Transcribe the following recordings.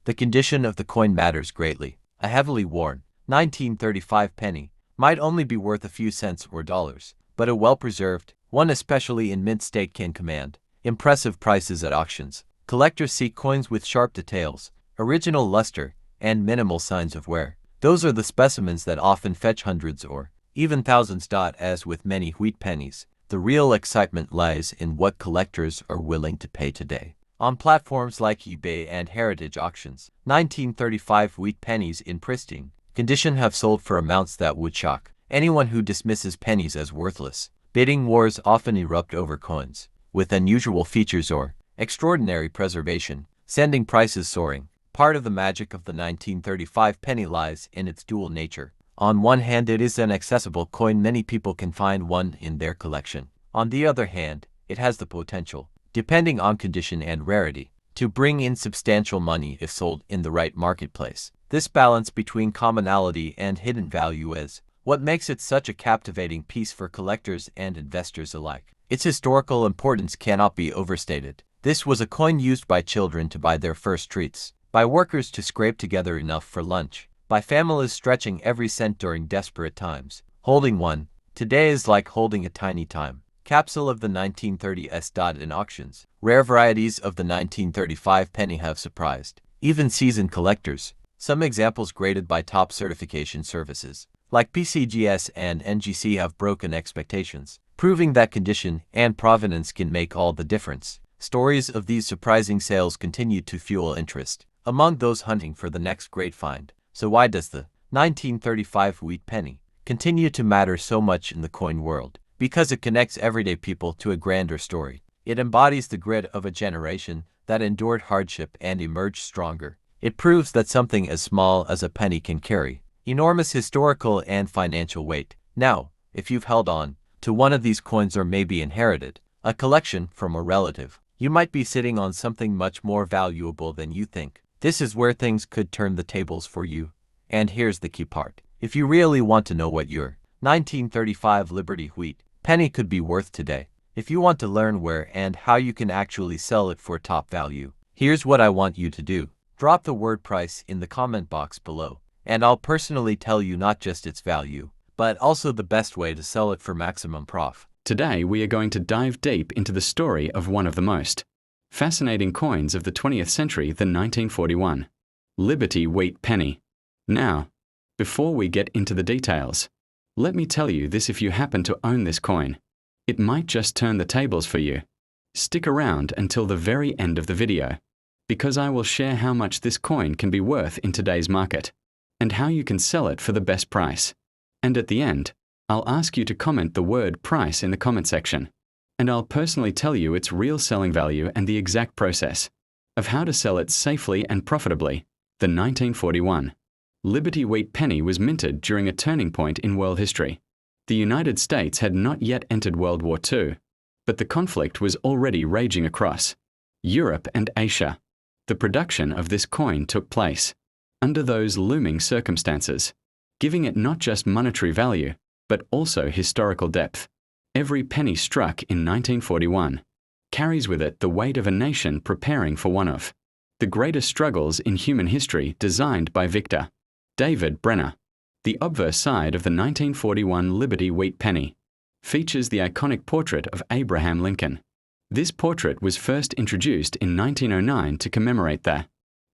The condition of the coin matters greatly. A heavily worn 1935 penny might only be worth a few cents or dollars, but a well-preserved one, especially in mint state, can command impressive prices at auctions. Collectors seek coins with sharp details, original luster, and minimal signs of wear. Those are the specimens that often fetch hundreds or even thousands. As with many wheat pennies, the real excitement lies in what collectors are willing to pay today. On platforms like eBay and heritage auctions, 1935 wheat pennies in pristine condition have sold for amounts that would shock anyone who dismisses pennies as worthless. Bidding wars often erupt over coins with unusual features or extraordinary preservation, sending prices soaring. Part of the magic of the 1935 penny lies in its dual nature. On one hand, it is an accessible coin. Many people can find one in their collection. On the other hand, it has the potential, depending on condition and rarity, to bring in substantial money if sold in the right marketplace. This balance between commonality and hidden value is what makes it such a captivating piece for collectors and investors alike. Its historical importance cannot be overstated. This was a coin used by children to buy their first treats, by workers to scrape together enough for lunch, by families stretching every cent during desperate times. Holding one today is like holding a tiny time capsule of the 1930s. In auctions, rare varieties of the 1935 penny have surprised even seasoned collectors. Some examples graded by top certification services like PCGS and NGC have broken expectations, proving that condition and provenance can make all the difference. Stories of these surprising sales continue to fuel interest among those hunting for the next great find. So why does the 1935 wheat penny continue to matter so much in the coin world? Because it connects everyday people to a grander story. It embodies the grit of a generation that endured hardship and emerged stronger. It proves that something as small as a penny can carry enormous historical and financial weight. Now, if you've held on to one of these coins or maybe inherited a collection from a relative, you might be sitting on something much more valuable than you think. This is where things could turn the tables for you. And here's the key part. If you really want to know what your 1935 Liberty wheat penny could be worth today, if you want to learn where and how you can actually sell it for top value, here's what I want you to do. Drop the word price in the comment box below, and I'll personally tell you not just its value, but also the best way to sell it for maximum profit. Today we are going to dive deep into the story of one of the most fascinating coins of the 20th century, the 1941 Liberty wheat penny. Now, before we get into the details, let me tell you this: if you happen to own this coin, it might just turn the tables for you. Stick around until the very end of the video, because I will share how much this coin can be worth in today's market, and how you can sell it for the best price. And at the end, I'll ask you to comment the word price in the comment section, and I'll personally tell you its real selling value and the exact process of how to sell it safely and profitably. The 1941 Liberty wheat penny was minted during a turning point in world history. The United States had not yet entered World War II, but the conflict was already raging across Europe and Asia. The production of this coin took place under those looming circumstances, giving it not just monetary value, but also historical depth. Every penny struck in 1941 carries with it the weight of a nation preparing for one of the greatest struggles in human history, designed by Victor David Brenner. The obverse side of the 1941 Liberty wheat penny features the iconic portrait of Abraham Lincoln. This portrait was first introduced in 1909 to commemorate the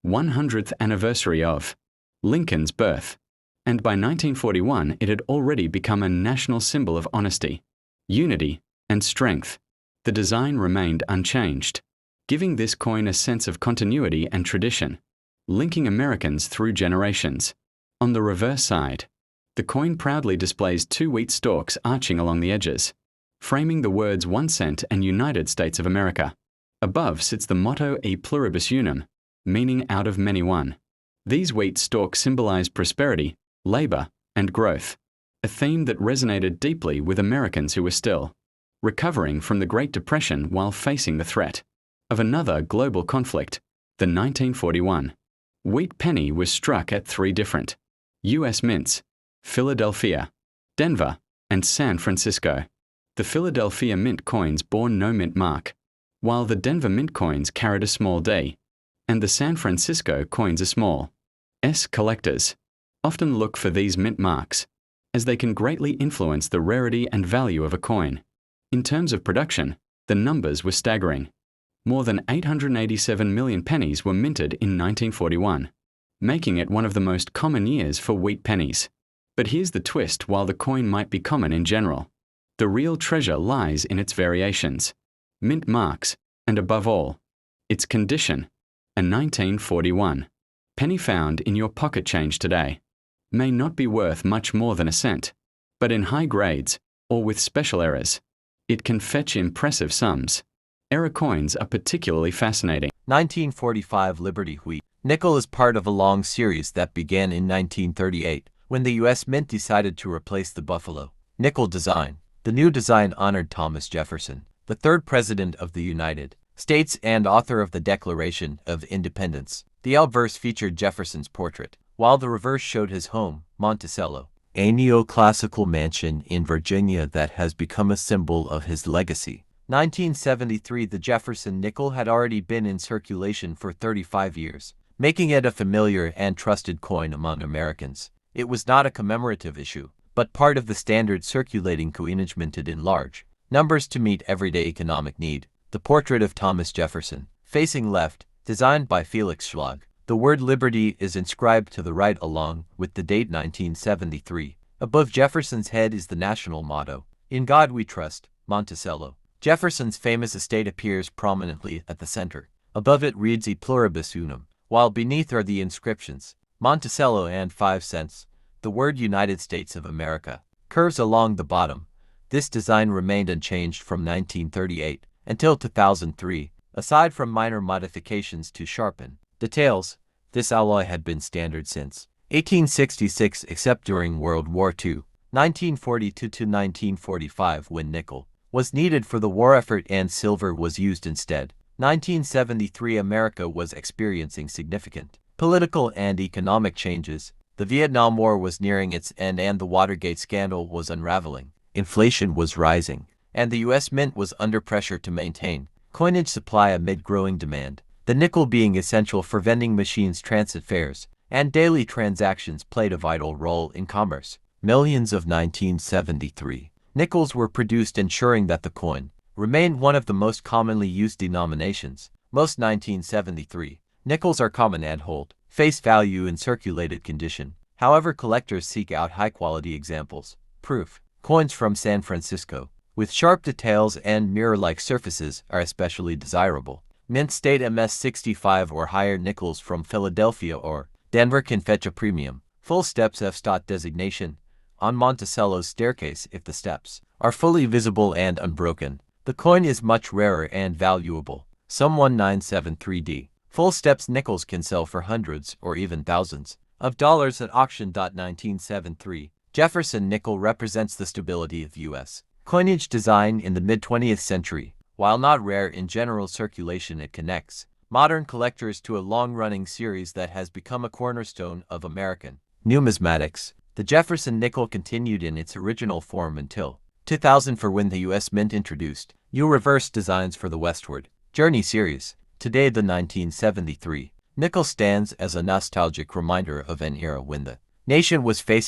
100th anniversary of Lincoln's birth, and by 1941 it had already become a national symbol of honesty, unity, and strength. The design remained unchanged, giving this coin a sense of continuity and tradition, linking Americans through generations. On the reverse side, the coin proudly displays two wheat stalks arching along the edges, framing the words 1 cent and United States of America. Above sits the motto E Pluribus Unum, meaning out of many one. These wheat stalks symbolize prosperity, labor, and growth, a theme that resonated deeply with Americans who were still recovering from the Great Depression while facing the threat of another global conflict. The 1941 wheat penny was struck at 3 different U.S. mints: Philadelphia, Denver, and San Francisco. The Philadelphia mint coins bore no mint mark, while the Denver mint coins carried a small D. and the San Francisco coins are small. Collectors often look for these mint marks, as they can greatly influence the rarity and value of a coin. In terms of production, the numbers were staggering. More than 887 million pennies were minted in 1941, making it one of the most common years for wheat pennies. But here's the twist: while the coin might be common in general, the real treasure lies in its variations, mint marks, and above all, its condition. A 1941 penny found in your pocket change today may not be worth much more than a cent, but in high grades, or with special errors, it can fetch impressive sums. Error coins are particularly fascinating. 1945 Liberty Wheat. Nickel is part of a long series that began in 1938, when the U.S. Mint decided to replace the Buffalo nickel design. The new design honored Thomas Jefferson, the third President of the United States and author of the Declaration of Independence. The Obverse featured Jefferson's portrait, while the reverse showed his home, Monticello, a neoclassical mansion in Virginia that has become a symbol of his legacy. 1973 The Jefferson nickel had already been in circulation for 35 years, making it a familiar and trusted coin among Americans. It was not a commemorative issue, but part of the standard circulating coinage minted in large numbers to meet everyday economic need. The portrait of Thomas Jefferson, facing left, designed by Felix Schlag. The word Liberty is inscribed to the right along with the date 1973. Above Jefferson's head is the national motto, "In God We Trust, Monticello." Jefferson's famous estate appears prominently at the center. Above it reads "E Pluribus Unum," while beneath are the inscriptions, Monticello and 5 cents. The word United States of America curves along the bottom. This design remained unchanged from 1938 until 2003, aside from minor modifications to sharpen details. This alloy had been standard since 1866 except during World War II, 1942 to 1945 when nickel was needed for the war effort and silver was used instead. 1973 America was experiencing significant political and economic changes. The Vietnam War was nearing its end and the Watergate scandal was unraveling. Inflation was rising, and the U.S. Mint was under pressure to maintain coinage supply amid growing demand. The nickel being essential for vending machines, transit fares, and daily transactions played a vital role in commerce. Millions of 1973 nickels were produced, ensuring that the coin remained one of the most commonly used denominations. Most 1973 nickels are common and hold face value in circulated condition. However, collectors seek out high-quality examples. Proof. Coins from San Francisco, with sharp details and mirror-like surfaces, are especially desirable. Mint state MS65 or higher nickels from Philadelphia or Denver can fetch a premium. Full steps F. designation on Monticello's staircase. If the steps are fully visible and unbroken, the coin is much rarer and valuable. Some 1973D. Full steps nickels can sell for hundreds or even thousands of dollars at auction. 1973 Jefferson nickel represents the stability of U.S. coinage design in the mid-20th century. While not rare in general circulation, it connects modern collectors to a long-running series that has become a cornerstone of American numismatics. The Jefferson nickel continued in its original form until 2004 when the U.S. Mint introduced You.Rich designs for the Westward Journey series. Today, the 1973 nickel stands as a nostalgic reminder of an era when the nation was facing